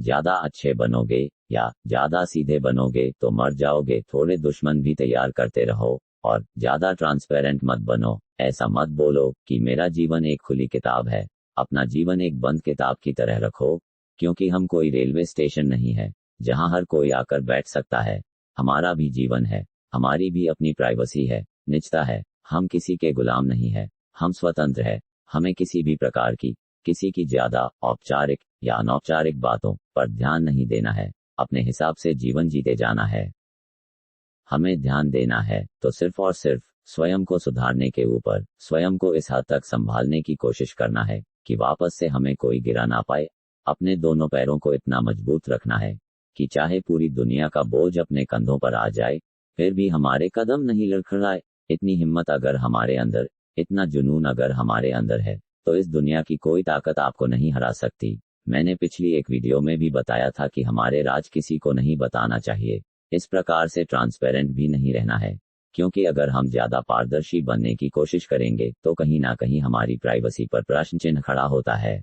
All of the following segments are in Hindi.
ज्यादा अच्छे बनोगे या ज्यादा सीधे बनोगे तो मर जाओगे। थोड़े दुश्मन भी तैयार करते रहो और ज्यादा ट्रांसपेरेंट मत बनो। ऐसा मत बोलो कि मेरा जीवन एक खुली किताब है। अपना जीवन एक बंद किताब की तरह रखो, क्योंकि हम कोई रेलवे स्टेशन नहीं है जहां हर कोई आकर बैठ सकता है। हमारा भी जीवन है, हमारी भी अपनी प्राइवेसी है, निजता है। हम किसी के गुलाम नहीं है, हम स्वतंत्र है। हमें किसी भी प्रकार की, किसी की ज्यादा औपचारिक या अनौपचारिक बातों पर ध्यान नहीं देना है। अपने हिसाब से जीवन जीते जाना है। हमें ध्यान देना है तो सिर्फ और सिर्फ स्वयं को सुधारने के ऊपर, स्वयं को इस हद तक संभालने की कोशिश करना है कि वापस से हमें कोई गिरा ना पाए। अपने दोनों पैरों को इतना मजबूत रखना है कि चाहे पूरी दुनिया का बोझ अपने कंधों पर आ जाए, फिर भी हमारे कदम नहीं लड़खड़ाए। इतनी हिम्मत अगर हमारे अंदर, इतना जुनून अगर हमारे अंदर है, तो इस दुनिया की कोई ताकत आपको नहीं हरा सकती। मैंने पिछली एक वीडियो में भी बताया था कि हमारे राज किसी को नहीं बताना चाहिए। इस प्रकार से ट्रांसपेरेंट भी नहीं रहना है, क्योंकि अगर हम ज्यादा पारदर्शी बनने की कोशिश करेंगे तो कहीं ना कहीं हमारी प्राइवेसी पर प्रश्न चिन्ह खड़ा होता है।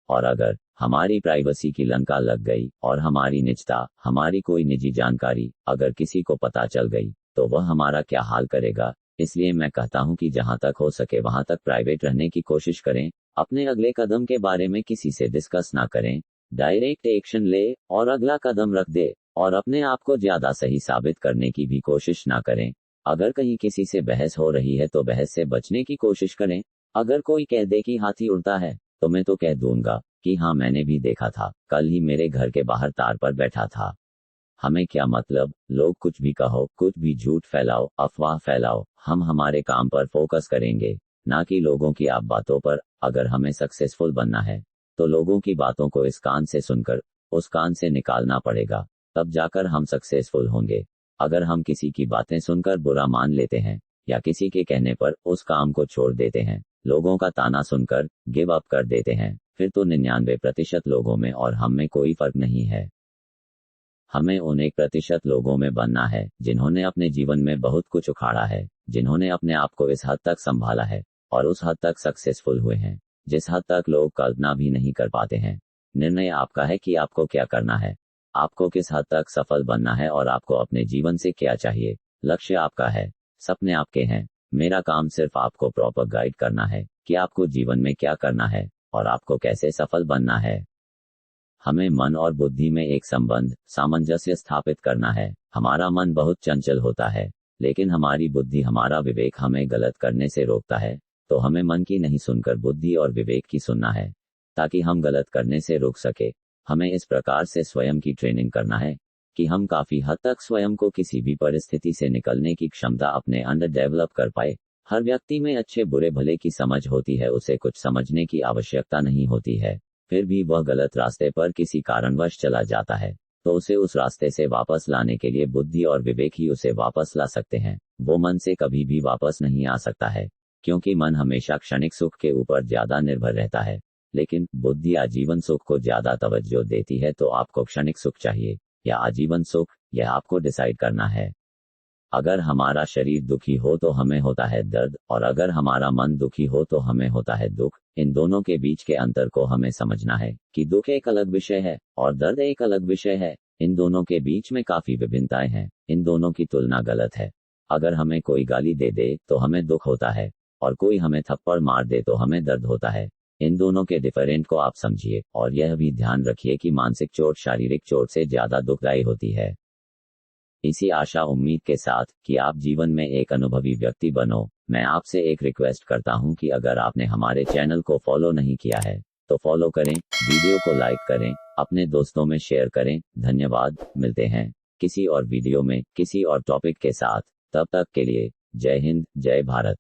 और अगर हमारी प्राइवेसी की लंका लग गई और हमारी निजता, हमारी कोई निजी जानकारी अगर किसी को पता चल गई, तो वह हमारा क्या हाल करेगा। इसलिए मैं कहता हूं कि जहां तक हो सके वहां तक प्राइवेट रहने की कोशिश करें। अपने अगले कदम के बारे में किसी से डिस्कस ना करें, डायरेक्ट एक्शन ले और अगला कदम रख दे, और अपने आप को ज्यादा सही साबित करने की भी कोशिश ना करें। अगर कहीं किसी से बहस हो रही है तो बहस से बचने की कोशिश करें। अगर कोई कह दे कि हाथी उड़ता है, तो मैं तो कह दूंगा कि हाँ, मैंने भी देखा था, कल ही मेरे घर के बाहर तार पर बैठा था। हमें क्या मतलब, लोग कुछ भी कहो, कुछ भी झूठ फैलाओ, अफवाह फैलाओ, हम हमारे काम पर फोकस करेंगे, ना कि लोगों की आप बातों पर। अगर हमें सक्सेसफुल बनना है तो लोगों की बातों को इस कान से सुनकर उस कान से निकालना पड़ेगा, तब जाकर हम सक्सेसफुल होंगे। अगर हम किसी की बातें सुनकर बुरा मान लेते हैं या किसी के कहने पर उस काम को छोड़ देते हैं, लोगों का ताना सुनकर गिव अप कर देते हैं, फिर तो 99% लोगों में और हम में कोई फर्क नहीं है। हमें उन 1% लोगों में बनना है जिन्होंने अपने जीवन में बहुत कुछ उखाड़ा है, जिन्होंने अपने आप को इस हद तक संभाला है और उस हद तक सक्सेसफुल हुए हैं जिस हद तक लोग कल्पना भी नहीं कर पाते हैं। निर्णय आपका है कि आपको क्या करना है, आपको किस हद तक सफल बनना है और आपको अपने जीवन से क्या चाहिए। लक्ष्य आपका है, सपने आपके हैं। मेरा काम सिर्फ आपको प्रॉपर गाइड करना है कि आपको जीवन में क्या करना है और आपको कैसे सफल बनना है। हमें मन और बुद्धि में एक संबंध, सामंजस्य स्थापित करना है। हमारा मन बहुत चंचल होता है, लेकिन हमारी बुद्धि, हमारा विवेक हमें गलत करने से रोकता है। तो हमें मन की नहीं सुनकर बुद्धि और विवेक की सुनना है, ताकि हम गलत करने से रोक सके। हमें इस प्रकार से स्वयं की ट्रेनिंग करना है कि हम काफी हद तक स्वयं को किसी भी परिस्थिति से निकलने की क्षमता अपने अंदर डेवलप कर पाए। हर व्यक्ति में अच्छे बुरे भले की समझ होती है, उसे कुछ समझने की आवश्यकता नहीं होती है। फिर भी वह गलत रास्ते पर किसी कारणवश चला जाता है, तो उसे उस रास्ते से वापस लाने के लिए बुद्धि और विवेक ही उसे वापस ला सकते हैं। वो मन से कभी भी वापस नहीं आ सकता है, क्योंकि मन हमेशा क्षणिक सुख के ऊपर ज्यादा निर्भर रहता है, लेकिन बुद्धि आजीवन सुख को ज्यादा तवज्जो देती है। तो आपको क्षणिक सुख चाहिए या आजीवन सुख, यह आपको डिसाइड करना है। अगर हमारा शरीर दुखी हो तो हमें होता है दर्द, और अगर हमारा मन दुखी हो तो हमें होता है दुख। इन दोनों के बीच के अंतर को हमें समझना है कि दुख एक अलग विषय है और दर्द एक अलग विषय है। इन दोनों के बीच में काफी विभिन्नताएं हैं, इन दोनों की तुलना गलत है। अगर हमें कोई गाली दे दे तो हमें दुख होता है, और कोई हमें थप्पड़ मार दे तो हमें दर्द होता है। इन दोनों के डिफरेंट को आप समझिए, और यह भी ध्यान रखिए कि मानसिक चोट शारीरिक चोट से ज्यादा दुखदायी होती है। इसी आशा उम्मीद के साथ कि आप जीवन में एक अनुभवी व्यक्ति बनो, मैं आपसे एक रिक्वेस्ट करता हूं कि अगर आपने हमारे चैनल को फॉलो नहीं किया है तो फॉलो करें, वीडियो को लाइक करें, अपने दोस्तों में शेयर करें। धन्यवाद। मिलते हैं किसी और वीडियो में किसी और टॉपिक के साथ। तब तक के लिए जय हिंद, जय भारत।